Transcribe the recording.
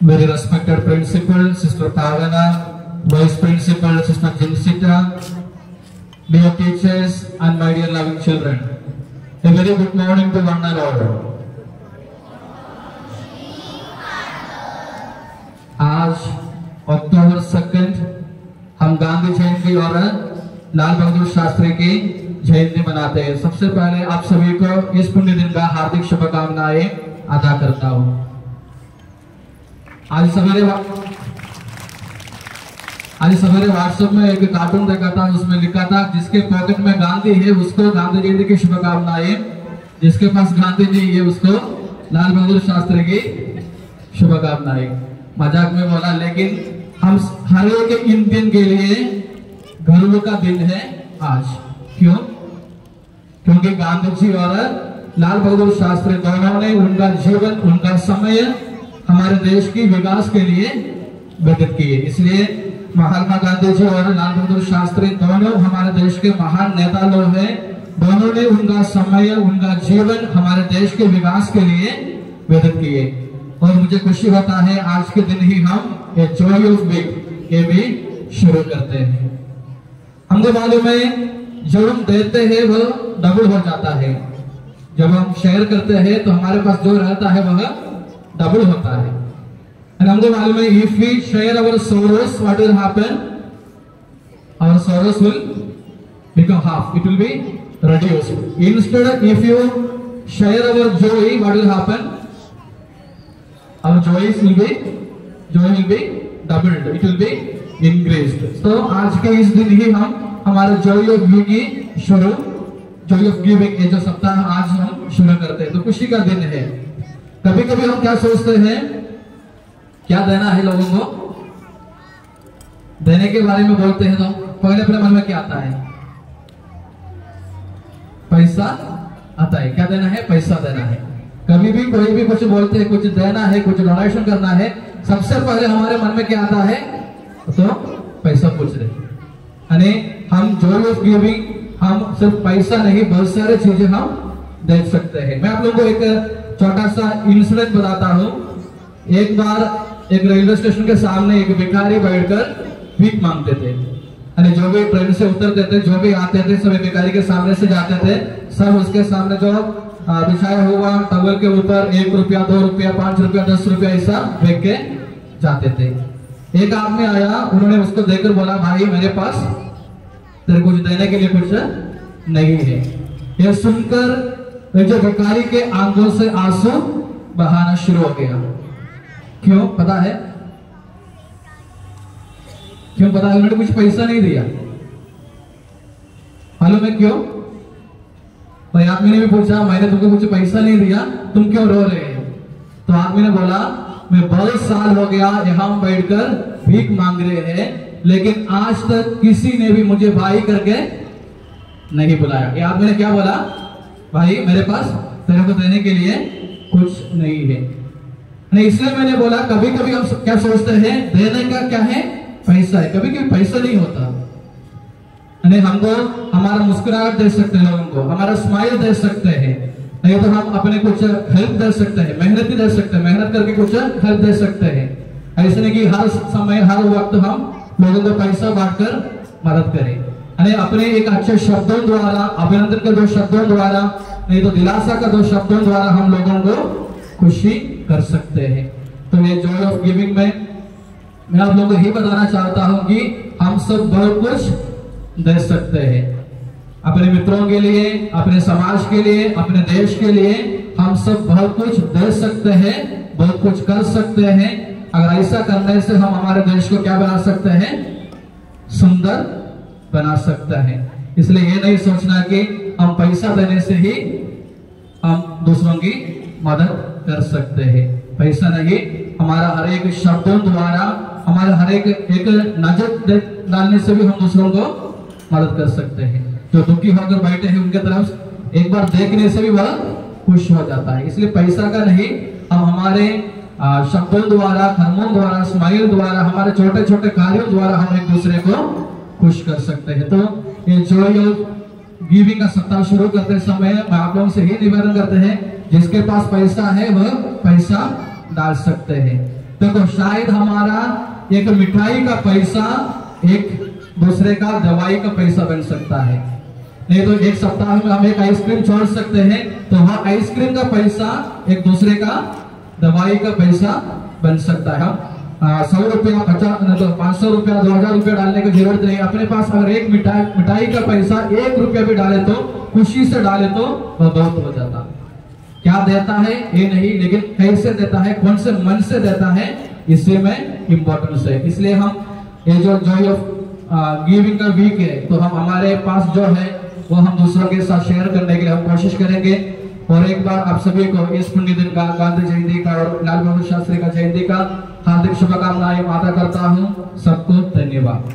very respected principal, Sister Pavana, Vice Principal, Sister Jinsita, dear teachers and my dear loving children. A very good morning to one and all. आज अक्टूबर 2 हम गांधी जयंती और लाल बहादुर शास्त्री की जयंती मनाते हैं। सबसे पहले आप सभी को इस पुण्य दिन का हार्दिक शुभकामनाएं अदा करता हूं। आज सवेरे व्हाट्सएप में एक कार्टून देखा था, उसमें लिखा था जिसके पॉकेट में गांधी है उसको गांधी जयंती की शुभकामनाएं, जिसके पास गांधी जी है उसको लाल बहादुर शास्त्री की शुभकामनाएं। मजाक में बोला, लेकिन हम हर एक इंडियन के लिए गर्व का दिन है आज। क्यों? क्योंकि गांधी जी और लाल बहादुर शास्त्री दोनों ने उनका जीवन, उनका समय हमारे देश की विकास के लिए व्यतीत किए। इसलिए महात्मा गांधी जी और लाल बहादुर शास्त्री दोनों हमारे देश के महान नेता लोग हैं। दोनों ने उनका समय, उनका जीवन हमारे देश के विकास के लिए व्यतीत किए। और मुझे खुशी होता है आज के दिन ही हम ये जॉय ऑफ वीक ये भी शुरू करते हैं। हमको मालूम है जो हम देते हैं वह डबल हो जाता है। जब हम शेयर करते हैं तो हमारे पास जो रहता है वह डबल होता है। हमको मालूम है if we share our sorrows, what will happen? Our sorrows will become half. It will be reduced. Instead, if you share our joy, what will happen? Our joy will be doubled. It will be increased. So आज के इस दिन ही हम हमारे Joy of giving शुरू, Joy of giving ये जो सप्ताह आज हम शुरू करते हैं, तो खुशी का दिन है। कभी कभी हम क्या सोचते हैं, क्या देना है लोगों को, देने के बारे में बोलते हैं तो पहले अपने मन में क्या आता है? पैसा आता है। क्या देना है? पैसा देना है। कभी भी कोई भी कुछ बोलते हैं, कुछ देना है, कुछ डोनेशन करना है, सबसे पहले हमारे मन में क्या आता है? तो पैसा पूछ रहे। यानी हम जॉय ऑफ गिविंग, हम सिर्फ पैसा नहीं, बहुत सारे चीजें हम दे सकते हैं। मैं आप लोगों को एक छोटा सा इंसिडेंट बताता हूं। एक बार एक रेलवे स्टेशन के सामने एक भिखारी बैठकर भीख मांगते थे। यानी जो भी ट्रेन से उतरते थे, जो भी आते थे, सब भिखारी के सामने से जाते थे, सब उसके सामने जो बिछाया हुआ टॉवल के ऊपर 1 रुपया, 2 रुपया, 5 रुपया, 10 रुपया ऐसा फेंक के जाते थे। एक आदमी आया, उन्होंने उसको देखकर बोला, भाई मेरे पास तेरे कुछ देने के लिए कुछ नहीं है। यह सुनकर जो भिखारी के आंखों से आंसू बहाना शुरू हो गया। क्यों पता है? क्यों पता है? उन्होंने कुछ पैसा नहीं दिया। मालूम है क्यों? भाई आदमी ने भी पूछा, मैंने तुमको कुछ पैसा नहीं दिया, तुम क्यों रो रहे हो? तो आदमी ने बोला, मैं बहुत साल हो गया यहां बैठकर भीख मांग रहे हैं, लेकिन आज तक किसी ने भी मुझे भाई करके नहीं बुलाया। ये आदमी ने क्या बोला? भाई मेरे पास तेरे को देने के लिए कुछ नहीं है। नहीं, इसलिए मैंने बोला कभी कभी हम क्या सोचते हैं, देने का क्या है? पैसा है। कभी कभी पैसा नहीं होता। नहीं, हमको हमारा मुस्कुराहट दे सकते हैं, लोगों को हमारा स्माइल दे सकते हैं, नहीं तो हम अपने कुछ हेल्प दे सकते हैं, मेहनत भी दे सकते हैं, मेहनत करके कुछ हेल्प दे सकते हैं। ऐसे नहीं कि हर समय हर वक्त हम लोगों को पैसा बांटकर मदद करें। यानी अपने एक अच्छे शब्दों द्वारा, अभिनंदन के 2 शब्दों द्वारा, नहीं तो दिलासा का 2 शब्दों द्वारा हम लोगों को खुशी कर सकते हैं। तो ये जॉय ऑफ गिविंग में मैं आप लोगों को ही बताना चाहता हूं कि हम सब बहुत कुछ दे सकते हैं। अपने मित्रों के लिए, अपने समाज के लिए, अपने देश के लिए हम सब बहुत कुछ दे सकते हैं, बहुत कुछ कर सकते हैं। अगर ऐसा करने से हम हमारे देश को क्या बना सकते हैं? सुंदर बना सकते हैं। इसलिए ये नहीं सोचना कि हम पैसा देने से ही हम दूसरों की मदद कर सकते हैं। पैसा नहीं, हमारा हर एक शब्दों द्वारा, हमारे हर एक नजर डालने से भी हम दूसरों को मदद कर सकते हैं। जो दुखी होकर बैठे हैं उनके तरफ एक बार देखने से भी वह खुश हो जाता है। इसलिए पैसा का नहीं, हम हमारे शब्दों द्वारा, कर्मों द्वारा, स्माइल द्वारा, हमारे छोटे छोटे कार्यों द्वारा हम एक दूसरे को खुश कर सकते हैं। तो ये जॉय ऑफ गिविंग का सप्ताह शुरू करते समय आप लोगों से ही निवेदन करते हैं, जिसके पास पैसा है वह पैसा डाल सकते हैं। देखो शायद हमारा एक मिठाई का पैसा एक दूसरे का दवाई का पैसा बन सकता है। नहीं तो एक सप्ताह में हम एक आइसक्रीम छोड़ सकते हैं, तो वह आइसक्रीम का पैसा एक दूसरे का दवाई का पैसा बन सकता है। हम 100 रुपया 500 रुपया 2000 रुपया डालने की जरूरत नहीं। अपने पास अगर एक मिठाई का पैसा 1 रुपया भी डाले तो खुशी से डाले तो वह बहुत हो जाता। क्या देता है ये नहीं, लेकिन कैसे देता है, कौन से मन से देता है, इसी में इंपॉर्टेंस है। इसलिए हम ये जो जॉय ऑफ गिविंग का वीक है, तो हम हमारे पास जो है वो हम दूसरों के साथ शेयर करने के लिए हम कोशिश करेंगे। और एक बार आप सभी को इस पुण्य दिन का, गांधी जयंती का और लाल बहादुर शास्त्री का जयंती का हार्दिक शुभकामनाएं अदा करता हूँ। सबको धन्यवाद।